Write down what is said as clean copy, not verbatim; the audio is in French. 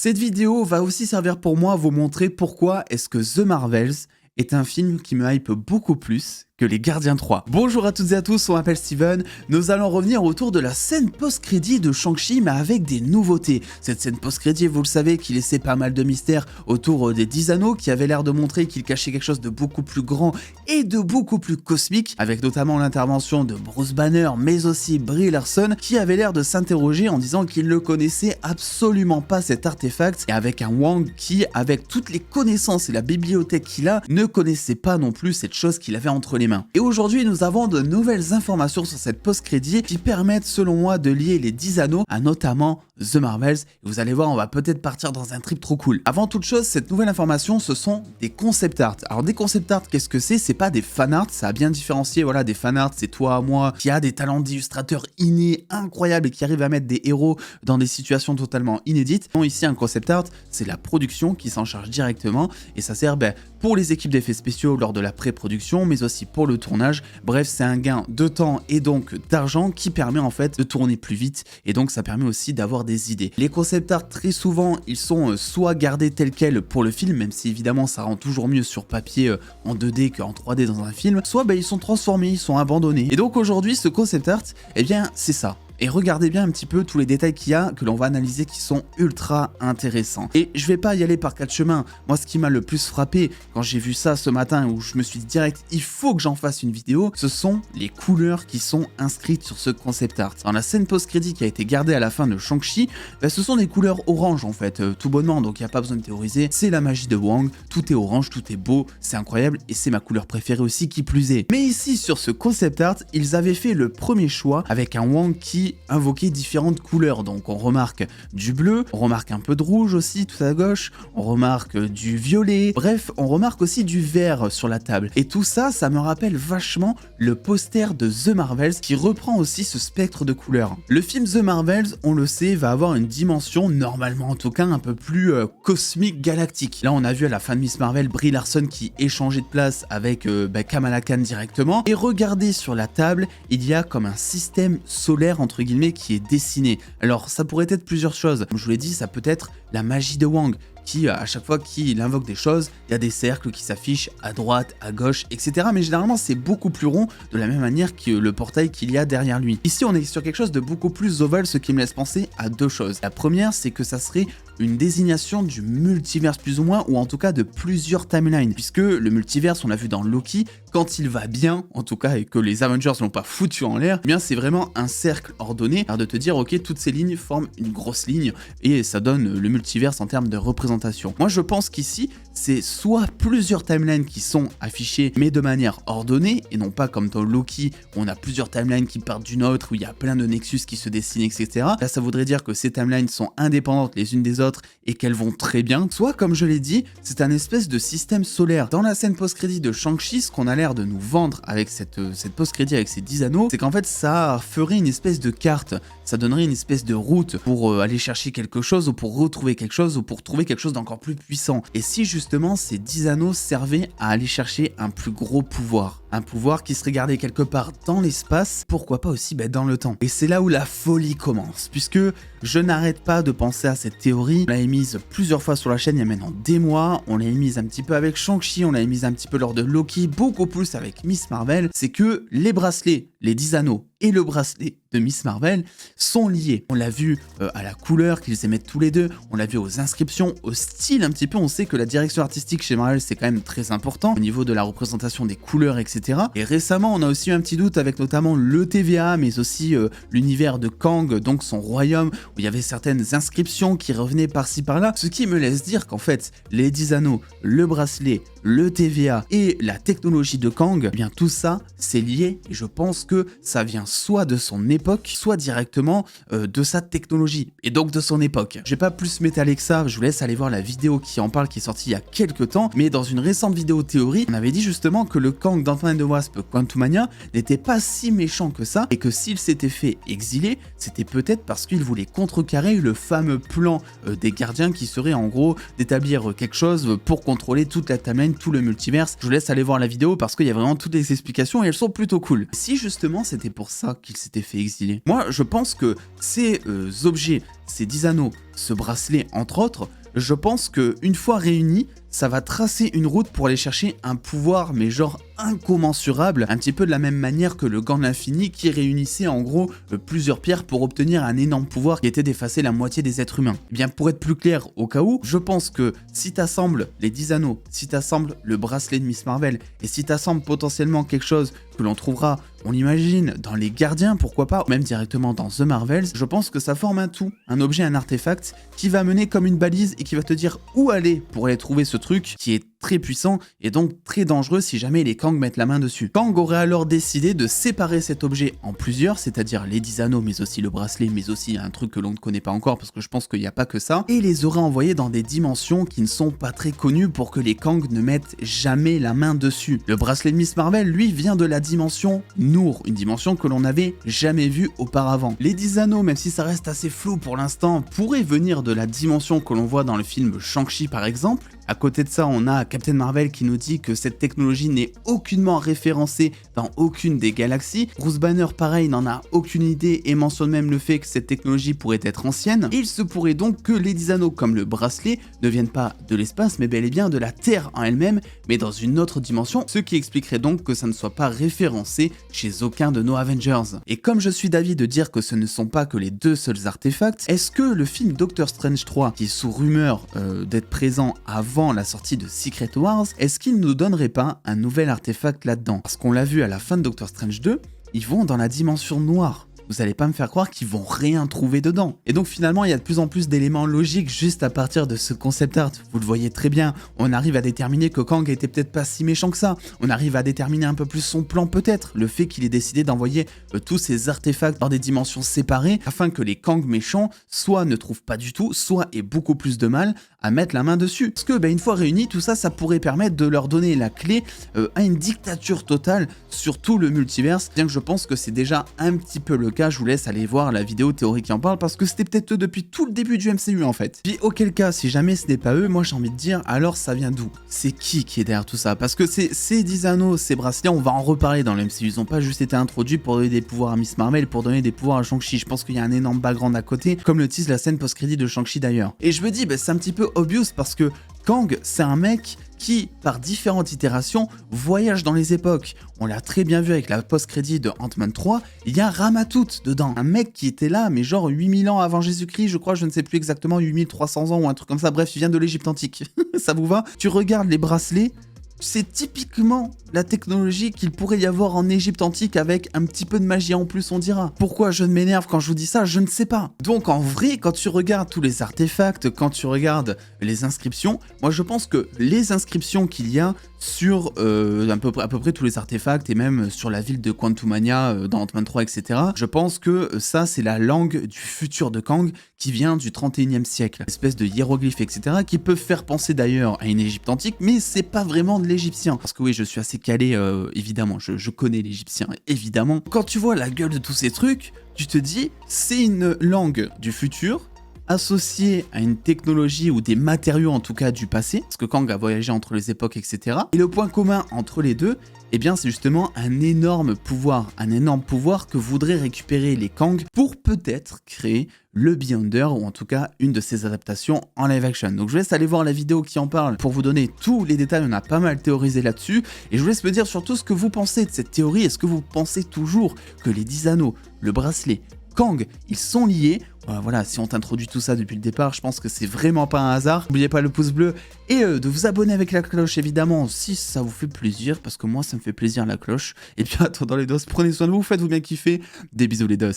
Cette vidéo va aussi servir pour moi à vous montrer pourquoi est-ce que The Marvels est un film qui me hype beaucoup plus que Les Gardiens 3. Bonjour à toutes et à tous, on m'appelle Steven. Nous allons revenir autour de la scène post-crédit de Shang-Chi, mais avec des nouveautés. Cette scène post-crédit, vous le savez, qui laissait pas mal de mystères autour des 10 anneaux, qui avait l'air de montrer qu'il cachait quelque chose de beaucoup plus grand et de beaucoup plus cosmique, avec notamment l'intervention de Bruce Banner, mais aussi Brie Larson, qui avait l'air de s'interroger en disant qu'il ne connaissait absolument pas cet artefact, et avec un Wong qui, avec toutes les connaissances et la bibliothèque qu'il a, ne connaissait pas non plus cette chose qu'il avait entre les mains. Et aujourd'hui, nous avons de nouvelles informations sur cette post-crédit qui permettent, selon moi, de lier les 10 anneaux à notamment The Marvels. Et vous allez voir, on va peut-être partir dans un trip trop cool. Avant toute chose, cette nouvelle information, ce sont des concept art. Alors des concept art, qu'est-ce que c'est? C'est pas des fan art, ça a bien différencié. Voilà, des fan art, c'est toi, moi, qui a des talents d'illustrateur innés, incroyables et qui arrive à mettre des héros dans des situations totalement inédites. Non, ici, un concept art, c'est la production qui s'en charge directement et ça sert pour les équipes d'effets spéciaux lors de la pré-production, mais aussi pour le tournage. Bref, c'est un gain de temps et donc d'argent qui permet en fait de tourner plus vite et donc ça permet aussi d'avoir des idées. Les concept art, très souvent, ils sont soit gardés tels quels pour le film, même si évidemment ça rend toujours mieux sur papier en 2D qu'en 3D dans un film, soit ils sont transformés, ils sont abandonnés. Et donc aujourd'hui, ce concept art, eh bien c'est ça. Et regardez bien un petit peu tous les détails qu'il y a, que l'on va analyser, qui sont ultra intéressants. Et je vais pas y aller par quatre chemins. Moi, ce qui m'a le plus frappé quand j'ai vu ça ce matin, où je me suis dit direct, il faut que j'en fasse une vidéo, ce sont les couleurs qui sont inscrites sur ce concept art. Dans la scène post-crédit qui a été gardée à la fin de Shang-Chi, ce sont des couleurs orange en fait, tout bonnement, donc il n'y a pas besoin de théoriser. C'est la magie de Wong, tout est orange, tout est beau, c'est incroyable, et c'est ma couleur préférée aussi qui plus est. Mais ici, sur ce concept art, ils avaient fait le premier choix avec un Wong qui invoquer différentes couleurs. Donc on remarque du bleu, on remarque un peu de rouge aussi tout à gauche, on remarque du violet, bref, on remarque aussi du vert sur la table. Et tout ça, ça me rappelle vachement le poster de The Marvels qui reprend aussi ce spectre de couleurs. Le film The Marvels, on le sait, va avoir une dimension, normalement en tout cas, un peu plus cosmique, galactique. Là, on a vu à la fin de Miss Marvel, Brie Larson qui échangeait de place avec Kamala Khan directement. Et regardez sur la table, il y a comme un système solaire entre guillemets qui est dessiné. Alors ça pourrait être plusieurs choses. Comme je vous l'ai dit, ça peut être la magie de Wong, qui à chaque fois qu'il invoque des choses, il y a des cercles qui s'affichent à droite, à gauche, etc. Mais généralement c'est beaucoup plus rond, de la même manière que le portail qu'il y a derrière lui. Ici on est sur quelque chose de beaucoup plus ovale, ce qui me laisse penser à deux choses. La première, c'est que ça serait une désignation du multiverse plus ou moins, ou en tout cas de plusieurs timelines, puisque le multiverse, on l'a vu dans Loki, quand il va bien, en tout cas, et que les Avengers l'ont pas foutu en l'air, eh bien c'est vraiment un cercle ordonné, alors de te dire, ok, toutes ces lignes forment une grosse ligne, et ça donne le multiverse en termes de représentation. Moi je pense qu'ici, c'est soit plusieurs timelines qui sont affichées, mais de manière ordonnée, et non pas comme dans Loki, où on a plusieurs timelines qui partent d'une autre, où il y a plein de nexus qui se dessinent, etc. Là, ça voudrait dire que ces timelines sont indépendantes les unes des autres, et qu'elles vont très bien. Soit, comme je l'ai dit, c'est un espèce de système solaire. Dans la scène post-crédit de Shang-Chi, ce qu'on a l'air de nous vendre avec cette post-crédit, avec ces 10 anneaux, c'est qu'en fait, ça ferait une espèce de carte, ça donnerait une espèce de route pour aller chercher quelque chose, ou pour retrouver quelque chose, ou pour trouver quelque chose d'encore plus puissant. Et si justement ces 10 anneaux servaient à aller chercher un plus gros pouvoir, un pouvoir qui serait gardé quelque part dans l'espace, pourquoi pas aussi dans le temps. Et c'est là où la folie commence, puisque je n'arrête pas de penser à cette théorie. On l'a émise plusieurs fois sur la chaîne il y a maintenant des mois, on l'a émise un petit peu avec Shang-Chi, on l'a émise un petit peu lors de Loki, beaucoup plus avec Miss Marvel, c'est que les bracelets, les 10 anneaux et le bracelet de Miss Marvel sont liés. On l'a vu à la couleur qu'ils émettent tous les deux, on l'a vu aux inscriptions, au style un petit peu, on sait que la direction artistique chez Marvel c'est quand même très important au niveau de la représentation des couleurs, etc. Et récemment on a aussi eu un petit doute avec notamment le TVA, mais aussi l'univers de Kang, donc son royaume, où il y avait certaines inscriptions qui revenaient par-ci par-là, ce qui me laisse dire qu'en fait les 10 anneaux, le bracelet, le TVA et la technologie de Kang, eh bien tout ça c'est lié, et je pense que ça vient soit de son époque, soit directement de sa technologie, et donc de son époque. Je vais pas plus m'étaler que ça, je vous laisse aller voir la vidéo qui en parle, qui est sortie il y a quelques temps, mais dans une récente vidéo théorie, on avait dit justement que le Kang d'Ant-Man Ant-Man and the Wasp Quantumania n'était pas si méchant que ça, et que s'il s'était fait exiler, c'était peut-être parce qu'il voulait contrecarrer le fameux plan des gardiens qui serait en gros d'établir quelque chose pour contrôler toute la timeline, tout le multiverse. Je vous laisse aller voir la vidéo parce qu'il y a vraiment toutes les explications et elles sont plutôt cool. Si justement c'était pour ça qu'il s'était fait exiler, moi je pense que ces objets, ces 10 anneaux, ce bracelet entre autres, je pense que une fois réunis, ça va tracer une route pour aller chercher un pouvoir, mais genre incommensurable, un petit peu de la même manière que le gant de l'infini qui réunissait en gros plusieurs pierres pour obtenir un énorme pouvoir qui était d'effacer la moitié des êtres humains. Eh bien pour être plus clair au cas où, je pense que si t'assembles les 10 anneaux, si t'assembles le bracelet de Miss Marvel, et si t'assembles potentiellement quelque chose que l'on trouvera, on imagine, dans les Gardiens, pourquoi pas, ou même directement dans The Marvels, je pense que ça forme un tout, un objet, un artefact, qui va mener comme une balise et qui va te dire où aller pour aller trouver ce truc qui est très puissant et donc très dangereux si jamais les Kang mettent la main dessus. Kang aurait alors décidé de séparer cet objet en plusieurs, c'est-à-dire les 10 anneaux, mais aussi le bracelet, mais aussi un truc que l'on ne connaît pas encore parce que je pense qu'il n'y a pas que ça, et les aurait envoyés dans des dimensions qui ne sont pas très connues pour que les Kang ne mettent jamais la main dessus. Le bracelet de Miss Marvel, lui, vient de la dimension Noor, une dimension que l'on n'avait jamais vue auparavant. Les 10 anneaux, même si ça reste assez flou pour l'instant, pourraient venir de la dimension que l'on voit dans le film Shang-Chi par exemple. À côté de ça, on a Captain Marvel qui nous dit que cette technologie n'est aucunement référencée dans aucune des galaxies. Bruce Banner, pareil, n'en a aucune idée et mentionne même le fait que cette technologie pourrait être ancienne. Et il se pourrait donc que les 10 anneaux comme le bracelet ne viennent pas de l'espace, mais bel et bien de la Terre en elle-même, mais dans une autre dimension, ce qui expliquerait donc que ça ne soit pas référencé chez aucun de nos Avengers. Et comme je suis d'avis de dire que ce ne sont pas que les deux seuls artefacts, est-ce que le film Doctor Strange 3, qui est sous rumeur d'être présent avant la sortie de Secret Wars, est-ce qu'il ne nous donnerait pas un nouvel artefact là-dedans? Parce qu'on l'a vu à la fin de Doctor Strange 2, ils vont dans la dimension noire. Vous allez pas me faire croire qu'ils vont rien trouver dedans. Et donc finalement, il y a de plus en plus d'éléments logiques juste à partir de ce concept art. Vous le voyez très bien, on arrive à déterminer que Kang était peut-être pas si méchant que ça. On arrive à déterminer un peu plus son plan peut-être. Le fait qu'il ait décidé d'envoyer tous ces artefacts dans des dimensions séparées afin que les Kang méchants soit ne trouvent pas du tout, soit aient beaucoup plus de mal à mettre la main dessus. Parce que une fois réunis, tout ça, ça pourrait permettre de leur donner la clé à une dictature totale sur tout le multiverse. Bien que je pense que c'est déjà un petit peu le cas, je vous laisse aller voir la vidéo théorique qui en parle parce que c'était peut-être eux depuis tout le début du MCU en fait. Puis auquel cas, si jamais ce n'est pas eux, moi j'ai envie de dire, alors ça vient d'où? C'est qui est derrière tout ça? Parce que ces 10 anneaux, ces bracelets, on va en reparler dans le MCU, ils n'ont pas juste été introduits pour donner des pouvoirs à Miss Marvel, pour donner des pouvoirs à Shang-Chi. Je pense qu'il y a un énorme background à côté, comme le tease la scène post-crédit de Shang-Chi d'ailleurs. Et je me dis, c'est un petit peu obvious parce que Kang, c'est un mec qui, par différentes itérations, voyage dans les époques. On l'a très bien vu avec la post-crédit de Ant-Man 3, il y a Ramatout dedans. Un mec qui était là, mais genre 8000 ans avant Jésus-Christ, je crois, je ne sais plus exactement, 8300 ans ou un truc comme ça, bref, il vient de l'Égypte antique. Ça vous va? Tu regardes les bracelets, c'est typiquement la technologie qu'il pourrait y avoir en Égypte antique avec un petit peu de magie en plus, on dira. Pourquoi je ne m'énerve quand je vous dis ça? Je ne sais pas. Donc en vrai, quand tu regardes tous les artefacts, quand tu regardes les inscriptions, moi je pense que les inscriptions qu'il y a sur à peu près tous les artefacts et même sur la ville de Quantumania dans Ant-Man 3, etc. Je pense que ça, c'est la langue du futur de Kang qui vient du 31e siècle. Une espèce de hiéroglyphes, etc. qui peuvent faire penser d'ailleurs à une Égypte antique, mais c'est pas vraiment de l'égyptien. Parce que oui, je suis assez calé, évidemment, je connais l'égyptien, évidemment. Quand tu vois la gueule de tous ces trucs, tu te dis, c'est une langue du futur, associé à une technologie ou des matériaux en tout cas du passé, parce que Kang a voyagé entre les époques, etc. Et le point commun entre les deux, eh bien c'est justement un énorme pouvoir que voudraient récupérer les Kang pour peut-être créer le Beyonder, ou en tout cas une de ses adaptations en live action. Donc je vous laisse aller voir la vidéo qui en parle pour vous donner tous les détails, on a pas mal théorisé là-dessus, et je vous laisse me dire surtout ce que vous pensez de cette théorie. Est-ce que vous pensez toujours que les 10 anneaux, le bracelet, Kang, ils sont liés? Voilà, si on t'introduit tout ça depuis le départ, je pense que c'est vraiment pas un hasard. N'oubliez pas le pouce bleu et de vous abonner avec la cloche évidemment si ça vous fait plaisir, parce que moi ça me fait plaisir la cloche. Et puis attendant les dos, prenez soin de vous, faites-vous bien kiffer. Des bisous les dos.